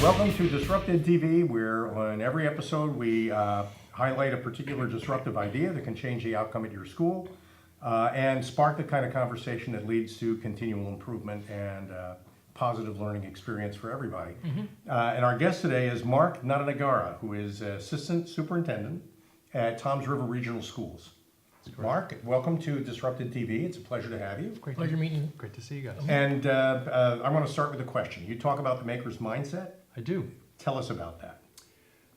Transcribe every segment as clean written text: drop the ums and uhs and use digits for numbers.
Welcome to DisruptEDtv, where on every episode we highlight a particular disruptive idea that can change the outcome at your school and spark the kind of conversation that leads to continual improvement and positive learning experience for everybody. And our guest today is Marc Natanagara, who is Assistant Superintendent at Toms River Regional Schools. Marc, welcome to DisruptEDtv. It's a pleasure to have you. Great Pleasure meeting you. Great to see you guys. And I want to start with a question. You talk about the maker's mindset. I do. Tell us about that.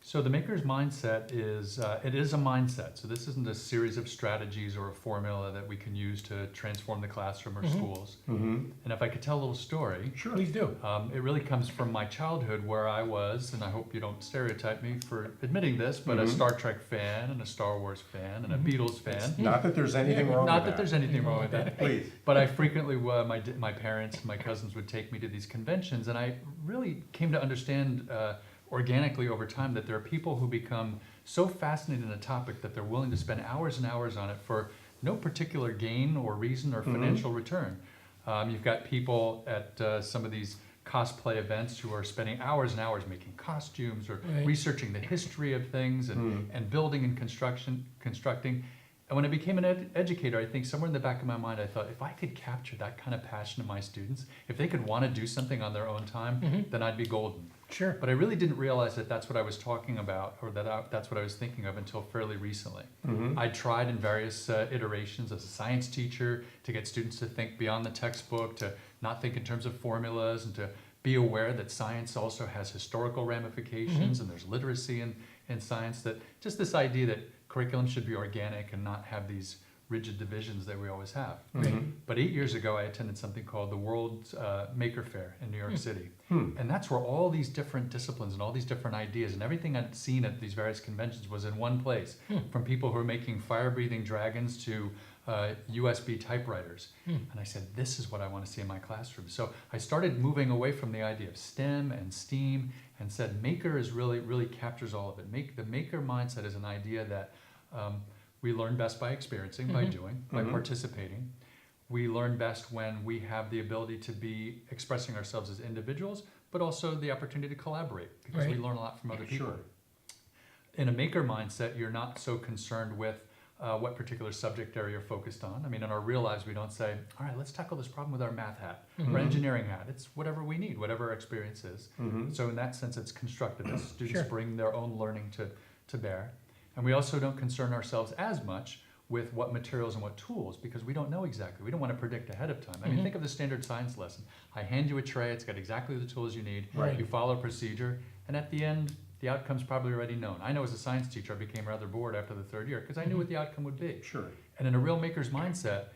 So the maker's mindset is, it is a mindset. So this isn't a series of strategies or a formula that we can use to transform the classroom or schools. And if I could tell a little story. Sure. Please do. It really comes from my childhood where I was, and I hope you don't stereotype me for admitting this, but a Star Trek fan and a Star Wars fan and a Beatles fan. Not that there's anything wrong Not with that there's anything wrong with that. Please. But I frequently, my parents, my cousins would take me to these conventions, and I really came to understand organically over time that there are people who become so fascinated in a topic that they're willing to spend hours and hours on it for no particular gain or reason or financial return. You've got people at some of these cosplay events who are spending hours and hours making costumes or researching the history of things and building and constructing. And when I became an educator, I think somewhere in the back of my mind, I thought, if I could capture that kind of passion in my students, if they could want to do something on their own time, then I'd be golden. Sure. But I really didn't realize that that's what I was talking about, or that's what I was thinking of until fairly recently. I tried in various iterations as a science teacher to get students to think beyond the textbook, to not think in terms of formulas, and to be aware that science also has historical ramifications, and there's literacy in science, that just this idea that curriculum should be organic and not have these rigid divisions that we always have. But 8 years ago, I attended something called the World Maker Fair in New York City. And that's where all these different disciplines and all these different ideas and everything I'd seen at these various conventions was in one place, from people who are making fire-breathing dragons to USB typewriters. And I said, this is what I want to see in my classroom. So I started moving away from the idea of STEM and STEAM and said maker is really captures all of it. The maker mindset is an idea that we learn best by experiencing, by doing, by participating. We learn best when we have the ability to be expressing ourselves as individuals, but also the opportunity to collaborate, because we learn a lot from other people. Sure. In a maker mindset, you're not so concerned with what particular subject area you're focused on. I mean, in our real lives, we don't say, all right, let's tackle this problem with our math hat or engineering hat. It's whatever we need, whatever our experience is. So in that sense, it's constructivist. Students bring their own learning to bear. And we also don't concern ourselves as much with what materials and what tools, because we don't know exactly. We don't want to predict ahead of time. I mean, think of the standard science lesson. I hand you a tray, it's got exactly the tools you need. You follow a procedure, and at the end, the outcome's probably already known. I know as a science teacher, I became rather bored after the third year because I knew what the outcome would be. Sure. And in a real maker's mindset,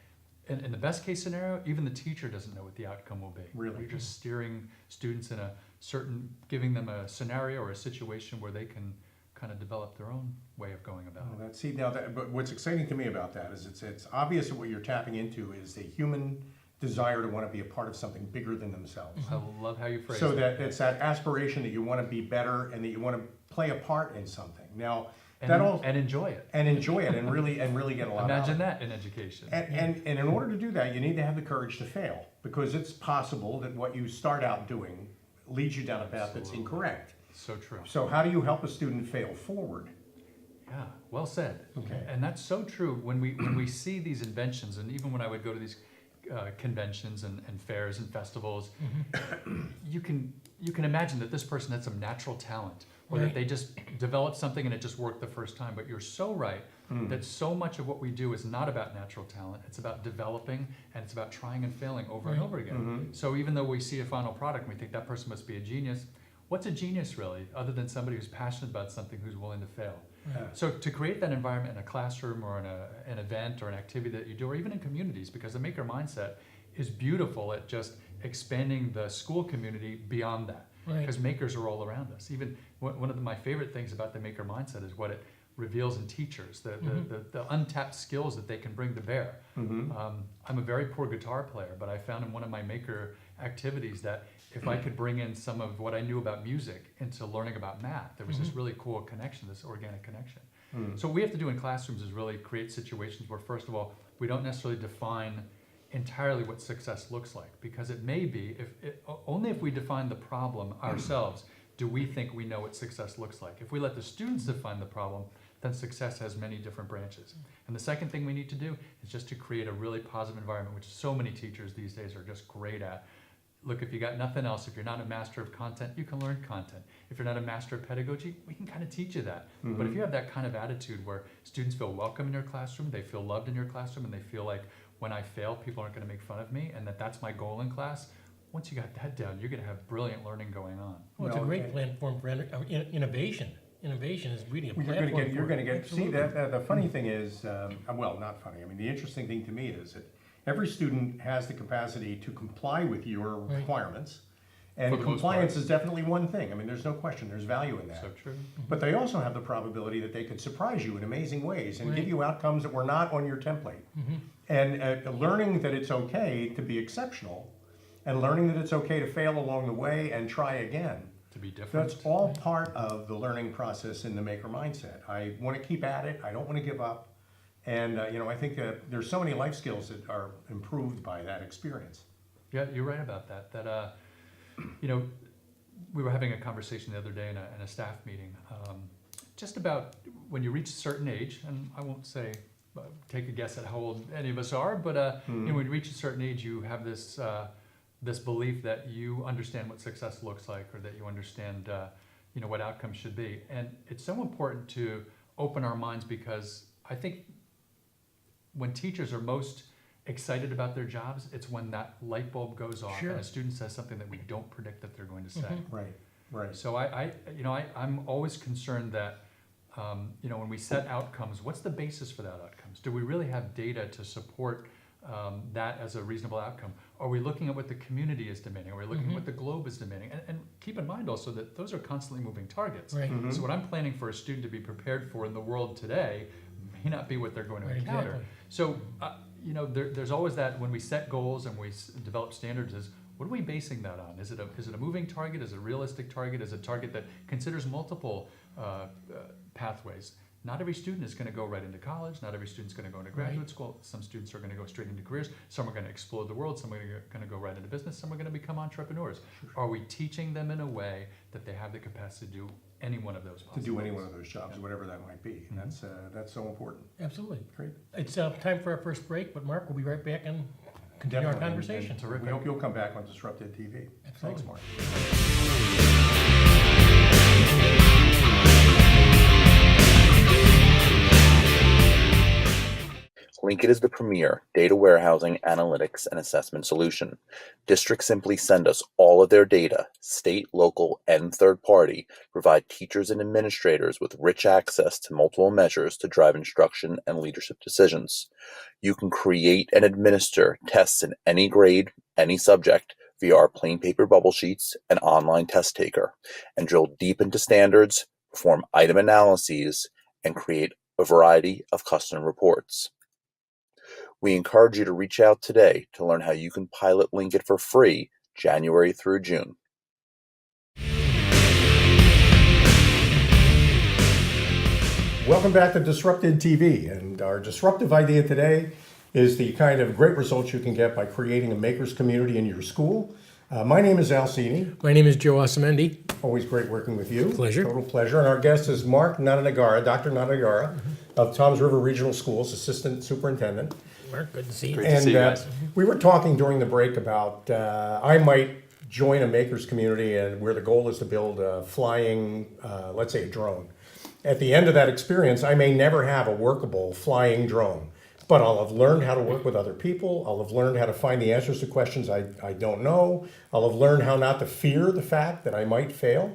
in the best case scenario, even the teacher doesn't know what the outcome will be. Really? You're just steering students in a certain, giving them a scenario or a situation where they can kind of develop their own way of going about it. But what's exciting to me about that is it's obvious that what you're tapping into is the human desire to want to be a part of something bigger than themselves. I love how you phrase So it. that it's that aspiration that you want to be better and that you want to play a part in something. Now, And enjoy it. and enjoy it and really get a lot out of Imagine it. that in education. And in order to do that, you need to have the courage to fail, because it's possible that what you start out doing leads you down a path that's incorrect. So true. So how do you help a student fail forward? Yeah, well said. Okay. And that's so true when we see these inventions, and even when I would go to these conventions and fairs and festivals, you can imagine that this person had some natural talent, or that they just developed something and it just worked the first time. But you're so right that so much of what we do is not about natural talent. It's about developing, and it's about trying and failing over and over again. So even though we see a final product and we think that person must be a genius, what's a genius really, other than somebody who's passionate about something, who's willing to fail? So to create that environment in a classroom or in an event or an activity that you do, or even in communities, because the maker mindset is beautiful at just expanding the school community beyond that. Because makers are all around us. Even one of my favorite things about the maker mindset is what it reveals in teachers, the untapped skills that they can bring to bear. I'm a very poor guitar player, but I found in one of my maker activities that if I could bring in some of what I knew about music into learning about math, there was this really cool connection, this organic connection. So what we have to do in classrooms is really create situations where, first of all, we don't necessarily define entirely what success looks like, because it may be, only if we define the problem ourselves do we think we know what success looks like? If we let the students define the problem, then success has many different branches. And the second thing we need to do is just to create a really positive environment, which so many teachers these days are just great at. Look, if you got nothing else, if you're not a master of content, you can learn content. If you're not a master of pedagogy, we can kind of teach you that. But if you have that kind of attitude where students feel welcome in your classroom, they feel loved in your classroom, and they feel like when I fail, people aren't going to make fun of me, and that's my goal in class, once you got that down, you're going to have brilliant learning going on. Well, it's a great platform for innovation. Innovation is really a Well, platform. you're going to get, see, Absolutely. the funny thing is, well, not funny, I mean, the interesting thing to me is that every student has the capacity to comply with your requirements. And For the most compliance part. is definitely one thing. I mean, there's no question, there's value in that. So true. But they also have the probability that they could surprise you in amazing ways and give Right. you outcomes that were not on your template. And learning that it's okay to be exceptional, and learning that it's okay to fail along the way and try again. To be different. That's all part of the learning process in the maker mindset. I want to keep at it. I don't want to give up. And I think that there's so many life skills that are improved by that experience. Yeah, you're right about that. We were having a conversation the other day in a staff meeting, just about when you reach a certain age, and I won't say, take a guess at how old any of us are, but when you reach a certain age, you have this this belief that you understand what success looks like, or that you understand, what outcomes should be. And it's so important to open our minds, because I think when teachers are most excited about their jobs, it's when that light bulb goes off Sure. and a student says something that we don't predict that they're going to say. Right. So I'm always concerned that, when we set outcomes, what's the basis for that outcomes? Do we really have data to support that as a reasonable outcome? Are we looking at what the community is demanding? Are we looking at what the globe is demanding? And keep in mind also that those are constantly moving targets. Right. So what I'm planning for a student to be prepared for in the world today may not be what they're going to Right, encounter. exactly. So, there's always that when we set goals and we develop standards, is what are we basing that on? Is it a moving target? Is it a realistic target? Is it a target that considers multiple pathways? Not every student is going to go right into college. Not every student is going to go into graduate Right. school. Some students are going to go straight into careers. Some are going to explore the world. Some are going to go right into business. Some are going to become entrepreneurs. Are we teaching them in a way that they have the capacity to do any one of those To do any possibilities? one of those jobs, whatever that might be. And that's so important. Absolutely. Great. It's time for our first break, but Mark, we'll be right back and continue our Definitely. conversation. And Terrific. we hope you'll come back on DisruptEDtv. Thanks, Absolutely. Mark. Linkit is the premier data warehousing, analytics, and assessment solution. Districts simply send us all of their data, state, local, and third party, provide teachers and administrators with rich access to multiple measures to drive instruction and leadership decisions. You can create and administer tests in any grade, any subject, via our plain paper bubble sheets and online test taker, and drill deep into standards, perform item analyses, and create a variety of custom reports. We encourage you to reach out today to learn how you can pilot Linkit for free January through June. Welcome back to DisruptEDtv, and our disruptive idea today is the kind of great results you can get by creating a maker's community in your school. My name is Al Cini. My name is Joe Osamendi. Always great working with you. Pleasure. Total pleasure. And our guest is Marc Natanagara, Dr. Natanagara of Toms River Regional Schools, Assistant Superintendent. Mark, good to see you. Great to see you guys. We were talking during the break about I might join a maker's community and where the goal is to build a flying, let's say a drone. At the end of that experience, I may never have a workable flying drone, but I'll have learned how to work with other people. I'll have learned how to find the answers to questions I don't know. I'll have learned how not to fear the fact that I might fail.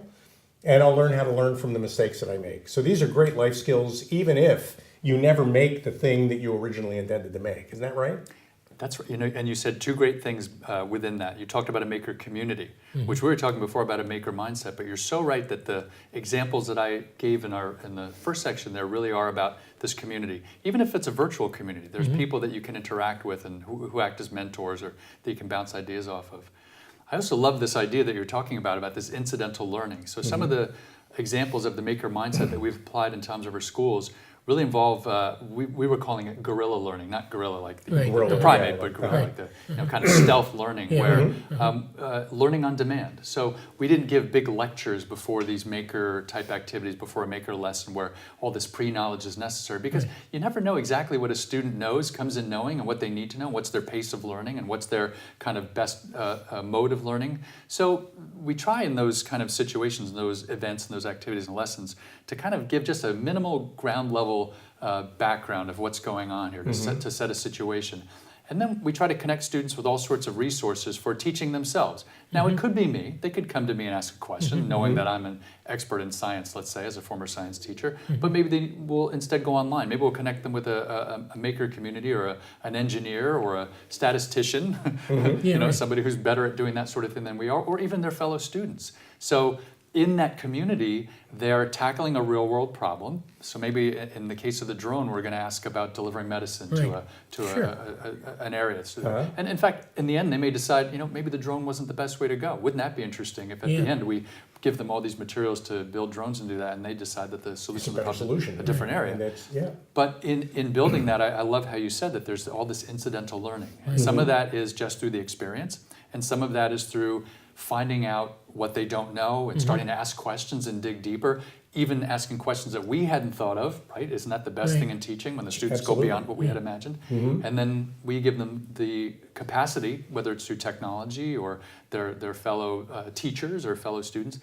And I'll learn how to learn from the mistakes that I make. So these are great life skills, even if you never make the thing that you originally intended to make. Isn't that right? That's right. And you said two great things within that. You talked about a maker community, which we were talking before about a maker mindset. But you're so right that the examples that I gave in the first section there really are about this community. Even if it's a virtual community, there's people that you can interact with and who act as mentors or that you can bounce ideas off of. I also love this idea that you're talking about this incidental learning. So some of the examples of the maker mindset that we've applied in Toms River schools really involve, we were calling it guerrilla learning, not gorilla like the, Right. the Gorilla, primate, yeah, but gorilla right. like the kind of stealth learning, Yeah. where learning on demand. So we didn't give big lectures before these maker type activities, before a maker lesson where all this pre-knowledge is necessary, because you never know exactly what a student knows, comes in knowing, and what they need to know, what's their pace of learning, and what's their kind of best mode of learning. So we try in those kind of situations, those events and those activities and lessons to kind of give just a minimal ground level background of what's going on here, to set a situation. And then we try to connect students with all sorts of resources for teaching themselves. Now, it could be me. They could come to me and ask a question, knowing that I'm an expert in science, let's say, as a former science teacher. But maybe they will instead go online. Maybe we'll connect them with a maker community, or an engineer, or a statistician, Yeah, right. somebody who's better at doing that sort of thing than we are, or even their fellow students. So in that community, they're tackling a real world problem. So maybe in the case of the drone, we're going to ask about delivering medicine Right. to Sure. an area. So, Uh-huh. and in fact, in the end, they may decide, maybe the drone wasn't the best way to go. Wouldn't that be interesting if at the Yeah. end we give them all these materials to build drones and do that, and they decide that the It's a solution better is solution. a different area. And that's, yeah. But in building that, I love how you said that there's all this incidental learning. And some of that is just through the experience, and some of that is through finding out what they don't know and starting to ask questions and dig deeper, even asking questions that we hadn't thought of, right? Isn't that the best Right. thing in teaching, when the students Absolutely. go beyond what we had imagined? And then we give them the capacity, whether it's through technology or their fellow teachers or fellow students,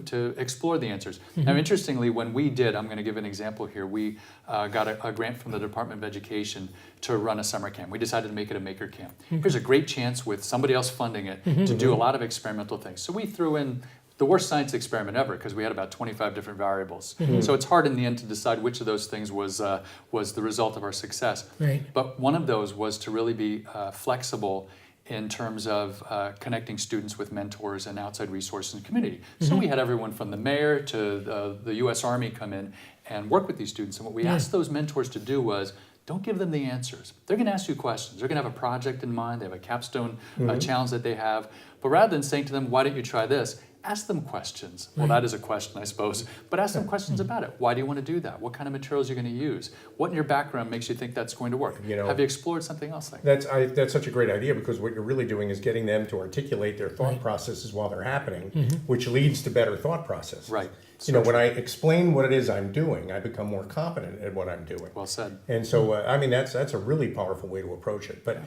to explore the answers. Now, interestingly, when we did, I'm going to give an example here, we got a grant from the Department of Education to run a summer camp. We decided to make it a maker camp. Here's a great chance with somebody else funding it to do a lot of experimental things. So we threw in the worst science experiment ever, because we had about 25 different variables. So it's hard in the end to decide which of those things was the result of our success. Right. But one of those was to really be flexible in terms of connecting students with mentors and outside resources and community. So we had everyone from the mayor to the US Army come in and work with these students. And what we asked those mentors to do was, don't give them the answers. They're going to ask you questions. They're going to have a project in mind. They have a capstone challenge that they have. But rather than saying to them, why don't you try this? Ask them questions. Well, that is a question, I suppose. But ask them questions about it. Why do you want to do that? What kind of materials are you going to use? What in your background makes you think that's going to work? Have you explored something else like that? That's such a great idea, because what you're really doing is getting them to articulate their thought processes while they're happening, which leads to better thought processes. Right. When I explain what it is I'm doing, I become more competent at what I'm doing. Well said. And so, that's a really powerful way to approach it. But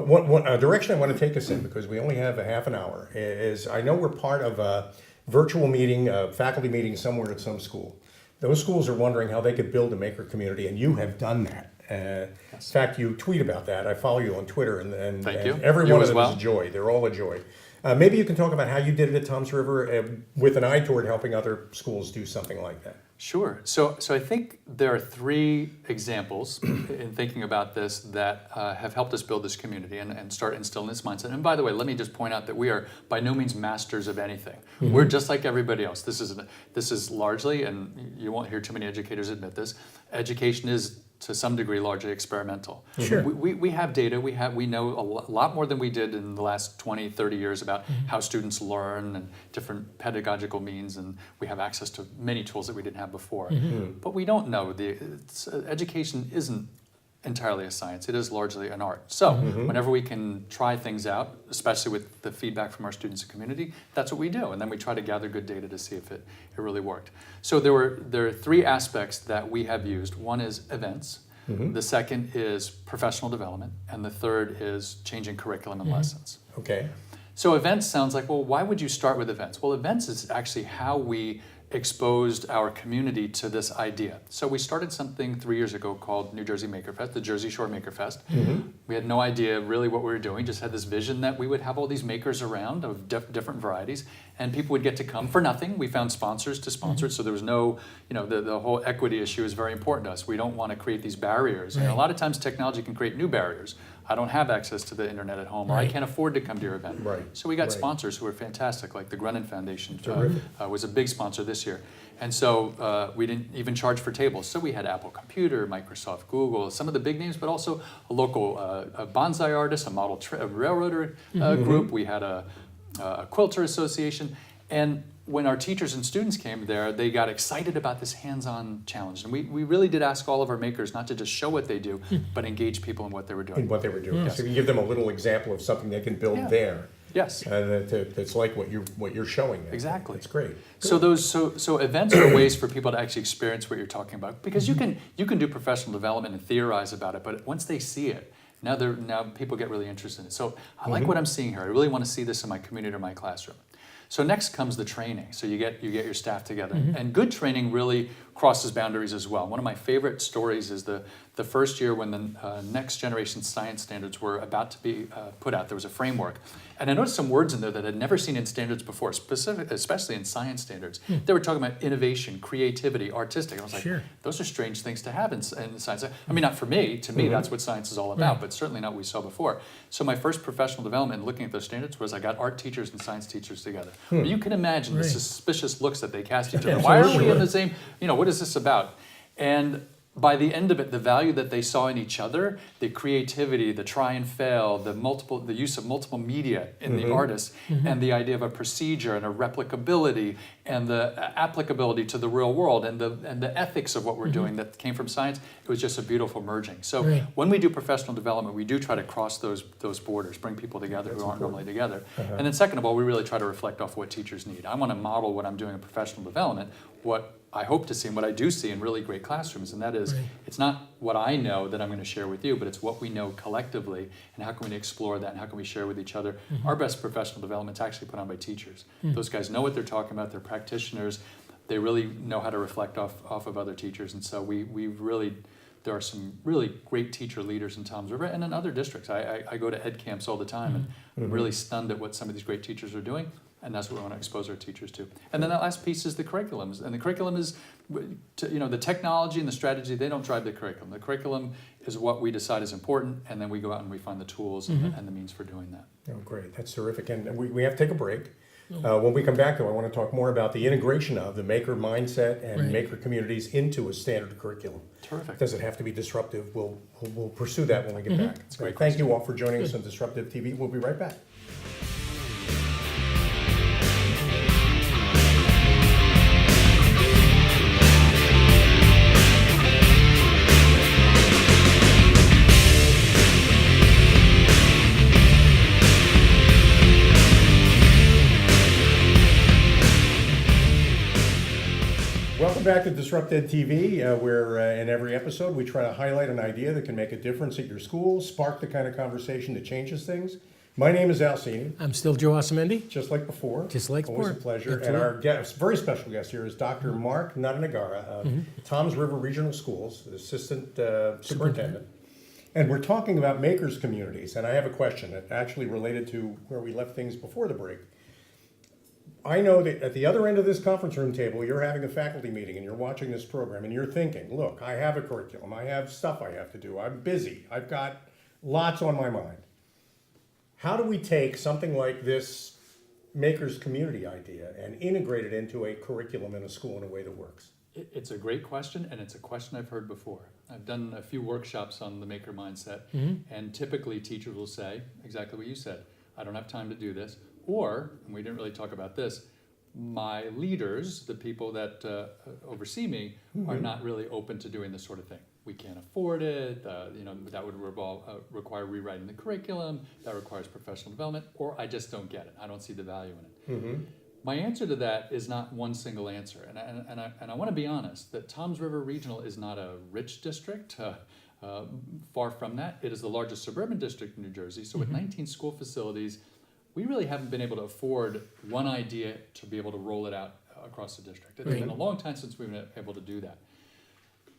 what direction I want to take us in, because we only have a half an hour, is I know we're part of a virtual meeting, a faculty meeting somewhere at some school. Those schools are wondering how they could build a maker community, and you have done that. In fact, you tweet about that. I follow you on Twitter, and Thank you. every You one of as them well. is a joy. They're all a joy. Maybe you can talk about how you did it at Toms River with an eye toward helping other schools do something like that. Sure. So I think there are three examples in thinking about this that have helped us build this community and start instilling this mindset. And by the way, let me just point out that we are by no means masters of anything. We're just like everybody else. This is largely, and you won't hear too many educators admit this, education is to some degree largely experimental. Sure. We have data, we know a lot more than we did in the last 20, 30 years about how students learn and different pedagogical means, and we have access to many tools that we didn't have before. But we don't know, education isn't entirely a science, it is largely an art. So whenever we can try things out, especially with the feedback from our students and community, that's what we do. And then we try to gather good data to see if it really worked. So there are three aspects that we have used. One is events, the second is professional development, and the third is changing curriculum and lessons. Okay. So events sounds like, well, why would you start with events? Well, events is actually how we exposed our community to this idea. So we started something 3 years ago called New Jersey Maker Fest, the Jersey Shore Maker Fest. We had no idea really what we were doing, just had this vision that we would have all these makers around of different varieties, and people would get to come for nothing. We found sponsors to sponsor it, so there was no, the whole equity issue is very important to us. We don't want to create these barriers. A lot of times technology can create new barriers. I don't have access to the internet at home, or I can't afford to come to your event. Right. So we got Right. sponsors who were fantastic, like the Grennan Foundation Terrific. was a big sponsor this year. And so we didn't even charge for tables. So we had Apple Computer, Microsoft, Google, some of the big names, but also a local a bonsai artist, a model a railroader group. We had a quilter association. And when our teachers and students came there, they got excited about this hands-on challenge. And we really did ask all of our makers not to just show what they do, but engage people in what they were doing. In what they were doing. So you give them a little example of something they can build Yeah. there. Yes. That's like what you're showing them. Exactly. It's great. So events are ways for people to actually experience what you're talking about, because you can do professional development and theorize about it, but once they see it, now people get really interested in it. So I like what I'm seeing here. I really want to see this in my community or my classroom. So next comes the training. So you get your staff together, and good training really crosses boundaries as well. One of my favorite stories is the first year when the next generation science standards were about to be put out. There was a framework, and I noticed some words in there that I'd never seen in standards before, especially in science standards. They were talking about innovation, creativity, artistic. And I was like, Sure. those are strange things to have in science. I mean, not for me. To me, that's what science is all about, but certainly not what we saw before. So my first professional development looking at those standards was I got art teachers and science teachers together. Well, you can imagine the Right. suspicious looks that they cast each other. Why are we in the same, what is this about? And by the end of it, the value that they saw in each other, the creativity, the try and fail, the use of multiple media in the artist, and the idea of a procedure and a replicability and the applicability to the real world and the ethics of what we're doing that came from science, it was just a beautiful merging. So Right. when we do professional development, we do try to cross those borders, bring people together who aren't normally together. And then second of all, we really try to reflect off what teachers need. I want to model what I'm doing in professional development, what I hope to see and what I do see in really great classrooms, and that is, it's not what I know that I'm going to share with you, but it's what we know collectively, and how can we explore that, and how can we share with each other. Our best professional development is actually put on by teachers. Those guys know what they're talking about, they're practitioners, they really know how to reflect off of other teachers, and so we really, there are some really great teacher leaders in Toms River and in other districts. I go to ed camps all the time, and I'm really stunned at what some of these great teachers are doing. And that's what we want to expose our teachers to. And then that last piece is the curriculums. And the curriculum is, the technology and the strategy, they don't drive the curriculum. The curriculum is what we decide is important, and then we go out and we find the tools and the means for doing that. Oh, great. That's terrific. And we have to take a break. When we come back, though, I want to talk more about the integration of the maker mindset and maker communities into a standard curriculum. Terrific. Does it have to be disruptive? We'll pursue that when we get back. That's a great Thank you all for joining us on Disruptive TV. We'll be right back. Welcome back to DisruptEDtv, where in every episode we try to highlight an idea that can make a difference at your school, spark the kind of conversation that changes things. My name is Al Cini, I'm still Joe Osamendi. just like before. Just like Always a before. pleasure. And Absolutely. our guest, very special guest here is Dr. Marc Natanagara of Toms River Regional Schools, the Assistant Superintendent. And we're talking about makers communities, and I have a question that actually related to where we left things before the break. I know that at the other end of this conference room table, you're having a faculty meeting and you're watching this program and you're thinking, look, I have a curriculum, I have stuff I have to do, I'm busy, I've got lots on my mind. How do we take something like this makers community idea and integrate it into a curriculum in a school in a way that works? It's a great question, and it's a question I've heard before. I've done a few workshops on the maker mindset, and typically teachers will say exactly what you said. I don't have time to do this. Or, and we didn't really talk about this, my leaders, the people that oversee me, are not really open to doing this sort of thing. We can't afford it, that would require rewriting the curriculum, that requires professional development, or I just don't get it. I don't see the value in it. My answer to that is not one single answer, and I want to be honest, that Toms River Regional is not a rich district, far from that. It is the largest suburban district in New Jersey, so with 19 school facilities, we really haven't been able to afford one idea to be able to roll it out across the district. It's been a long time since we've been able to do that.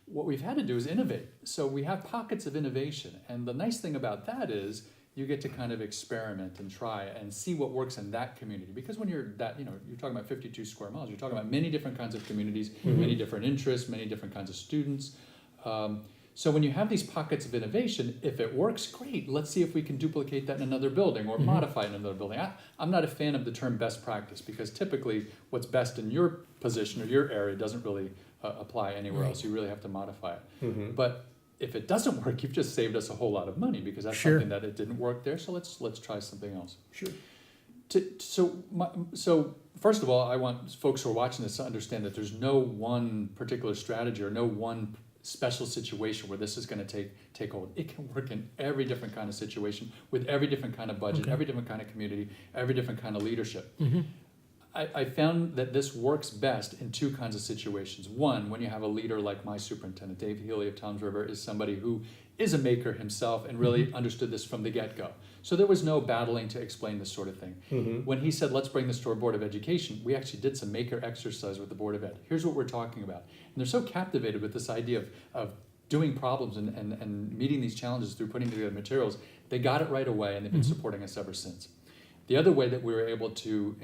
What we've had to do is innovate. So we have pockets of innovation, and the nice thing about that is you get to kind of experiment and try and see what works in that community. Because when you're you're talking about 52 square miles, you're talking about many different kinds of communities, many different interests, many different kinds of students. So when you have these pockets of innovation, if it works, great. Let's see if we can duplicate that in another building or modify it in another building. I'm not a fan of the term best practice, because typically what's best in your position or your area doesn't really apply anywhere else. You really have to modify it. But if it doesn't work, you've just saved us a whole lot of money, because that's something that it didn't work there. So let's try something else. Sure. So first of all, I want folks who are watching this to understand that there's no one particular strategy or no one special situation where this is going to take hold. It can work in every different kind of situation with every different kind of budget, every different kind of community, every different kind of leadership. I found that this works best in two kinds of situations. One, when you have a leader like my superintendent, Dave Healy of Toms River, is somebody who is a maker himself and really understood this from the get-go. So there was no battling to explain this sort of thing. When he said, let's bring this to our Board of Education, we actually did some maker exercise with the Board of Ed. Here's what we're talking about. And they're so captivated with this idea of doing problems and meeting these challenges through putting together materials. They got it right away, and they've been supporting us ever since. The other way that we were able to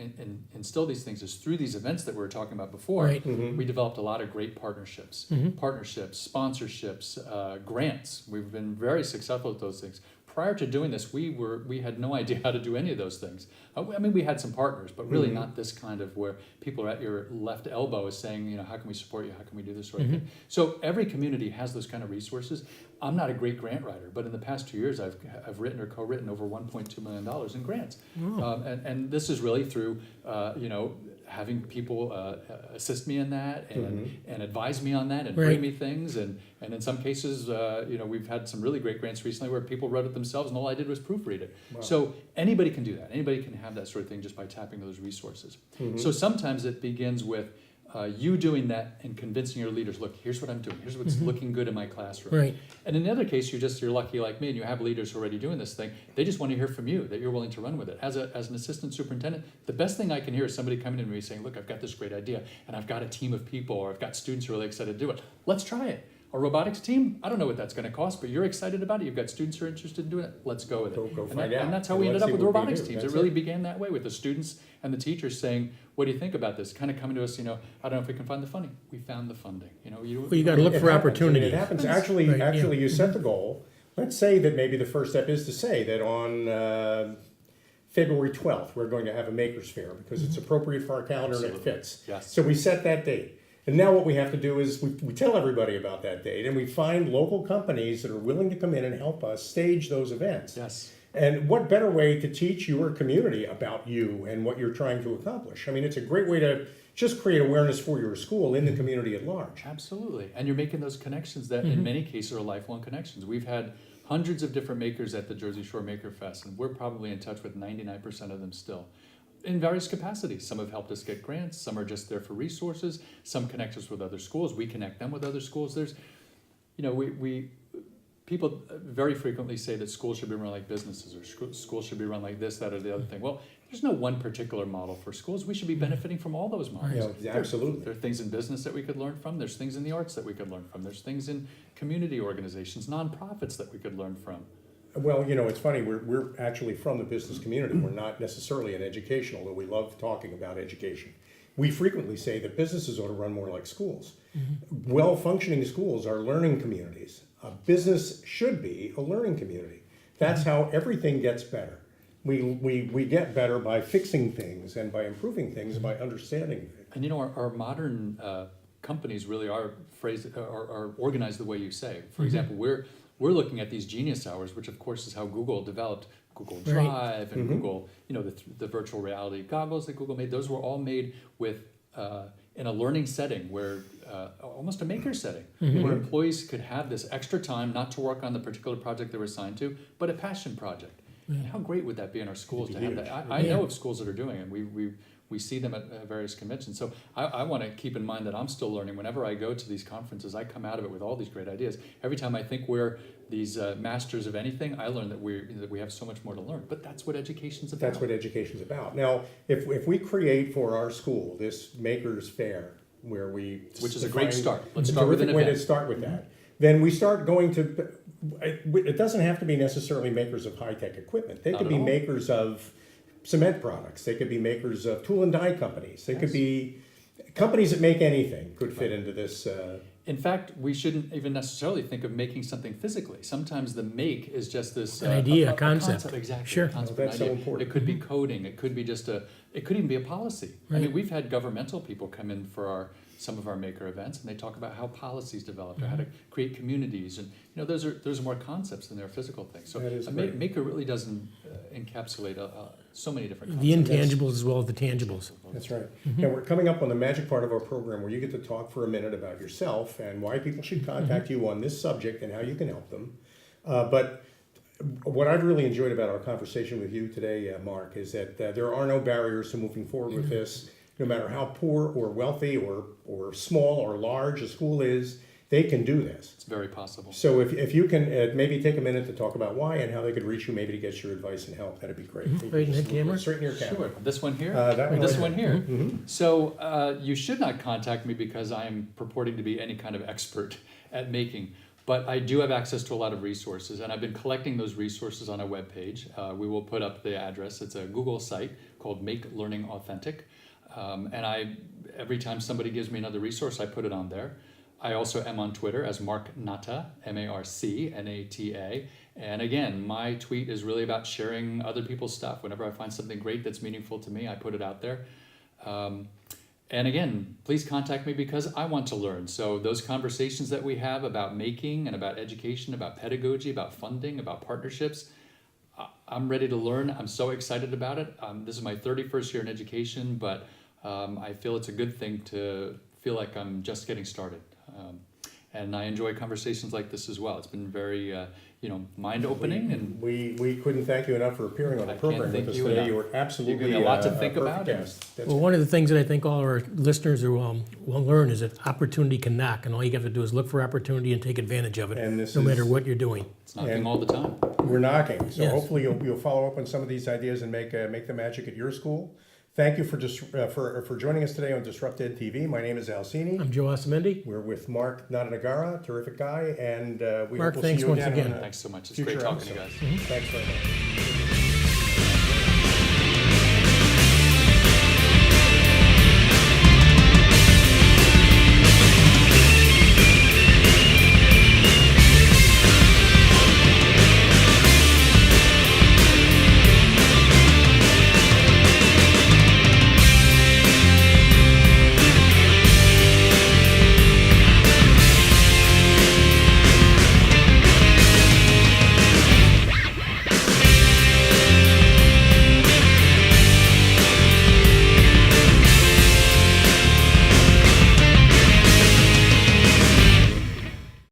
instill these things is through these events that we were talking about before. We developed a lot of great partnerships, sponsorships, grants. We've been very successful at those things. Prior to doing this, we had no idea how to do any of those things. I mean, we had some partners, but really not this kind of where people are at your left elbow is saying, how can we support you? How can we do this sort of thing? So every community has those kind of resources. I'm not a great grant writer, but in the past 2 years, I've written or co-written over $1.2 million in grants. And this is really through, having people assist me in that and advise me on that and bring me things. And in some cases, we've had some really great grants recently where people wrote it themselves and all I did was proofread it. Wow. So anybody can do that. Anybody can have that sort of thing just by tapping those resources. So sometimes it begins with you doing that and convincing your leaders, look, here's what I'm doing. Here's what's looking good in my classroom. And in the other case, you're lucky like me and you have leaders who are already doing this thing. They just want to hear from you that you're willing to run with it. As an assistant superintendent, the best thing I can hear is somebody coming to me saying, look, I've got this great idea and I've got a team of people or I've got students who are really excited to do it. Let's try it. A robotics team, I don't know what that's going to cost, but you're excited about it. You've got students who are interested in doing it. Let's go with it. Go find out. And that's how we ended up with the robotics teams. It really began that way with the students and the teachers saying, what do you think about this? Kind of coming to us, I don't know if we can find the funding. We found the funding. You got to look for opportunity. It happens. Actually, you set the goal. Let's say that maybe the first step is to say that on February 12th, we're going to have a Maker's Fair because it's appropriate for our calendar and it fits. Yes. So we set that date. And now what we have to do is we tell everybody about that date and we find local companies that are willing to come in and help us stage those events. Yes. And what better way to teach your community about you and what you're trying to accomplish? I mean, it's a great way to just create awareness for your school in the community at large. Absolutely. And you're making those connections that in many cases are lifelong connections. We've had hundreds of different makers at the Jersey Shore Maker Fest, and we're probably in touch with 99% of them still. In various capacities. Some have helped us get grants, some are just there for resources, some connect us with other schools, we connect them with other schools. There's, people very frequently say that schools should be run like businesses or schools should be run like this, that, or the other thing. Well, there's no one particular model for schools. We should be benefiting from all those models. Yeah, absolutely. There are things in business that we could learn from. There's things in the arts that we could learn from. There's things in community organizations, nonprofits that we could learn from. Well, it's funny, we're actually from the business community. We're not necessarily in education, although we love talking about education. We frequently say that businesses ought to run more like schools. Well-functioning schools are learning communities. A business should be a learning community. That's how everything gets better. We get better by fixing things and by improving things and by understanding things. And our modern companies really are organized the way you say. For example, we're looking at these Genius Hours, which of course is how Google developed Google Drive and Google, the virtual reality goggles that Google made. Those were all made with in a learning setting where almost a maker setting, where employees could have this extra time not to work on the particular project they were assigned to, but a passion project. And how great would that be in our schools to have that? I know of schools that are doing it. We see them at various conventions. So I want to keep in mind that I'm still learning. Whenever I go to these conferences, I come out of it with all these great ideas. Every time I think we're these masters of anything, I learn that we have so much more to learn. But that's what education's about. That's what education's about. Now, if we create for our school this Maker's Fair, where which is a great start. Let's start with an way event. to start with that. Then we start going to. It doesn't have to be necessarily makers of high-tech equipment. They could be makers of cement products. They could be makers of tool and die companies. They could be companies that make anything could fit into this. In fact, we shouldn't even necessarily think of making something physically. Sometimes the make is just this an idea, a concept. Exactly. Sure. Concept, That's an idea. so important. It could be coding. It could be it could even be a policy. I mean, we've had governmental people come in for some of our maker events, and they talk about how policies developed or how to create communities, and those are more concepts than they're physical things. So a maker really doesn't encapsulate so many different The concepts. intangibles as well as the tangibles. That's right. And we're coming up on the magic part of our program where you get to talk for a minute about yourself and why people should contact you on this subject and how you can help them. But what I've really enjoyed about our conversation with you today, Mark, is that there are no barriers to moving forward with this. No matter how poor or wealthy or small or large a school is, they can do this. It's very possible. So if you can maybe take a minute to talk about why and how they could reach you, maybe to get your advice and help, that'd be great. Right in the camera? Straight in your camera. Sure. This one here? That Or one this right one there. here? So you should not contact me because I am purporting to be any kind of expert at making. But I do have access to a lot of resources, and I've been collecting those resources on a webpage. We will put up the address. It's a Google site called Make Learning Authentic. And every time somebody gives me another resource, I put it on there. I also am on Twitter as Marc Nata, M-A-R-C-N-A-T-A. And again, my tweet is really about sharing other people's stuff. Whenever I find something great that's meaningful to me, I put it out there. And again, please contact me because I want to learn. So those conversations that we have about making and about education, about pedagogy, about funding, about partnerships, I'm ready to learn. I'm so excited about it. This is my 31st year in education, but I feel it's a good thing to feel like I'm just getting started. And I enjoy conversations like this as well. It's been very, mind-opening. And We couldn't thank you enough for appearing on the I can't program thank with us you today. enough. You were absolutely You've given me a lot to think perfect about and- guest. That's Well, one of the things that I think all our listeners will learn is that opportunity can knock, and all you have to do is look for opportunity and take advantage of it, And this no matter is- what you're doing. it's knocking And- all the time. We're knocking, so Yes. hopefully you'll follow up on some of these ideas and make the magic at your school. Thank you for joining us today on DisruptEDtv. My name is Alcini. I'm Joe Osamendi. We're with Marc Natanagara, terrific guy, and we Mark, hope we'll see thanks you once again. again. on a Thanks so much. It's future great talking to you episode. guys. Thanks very much.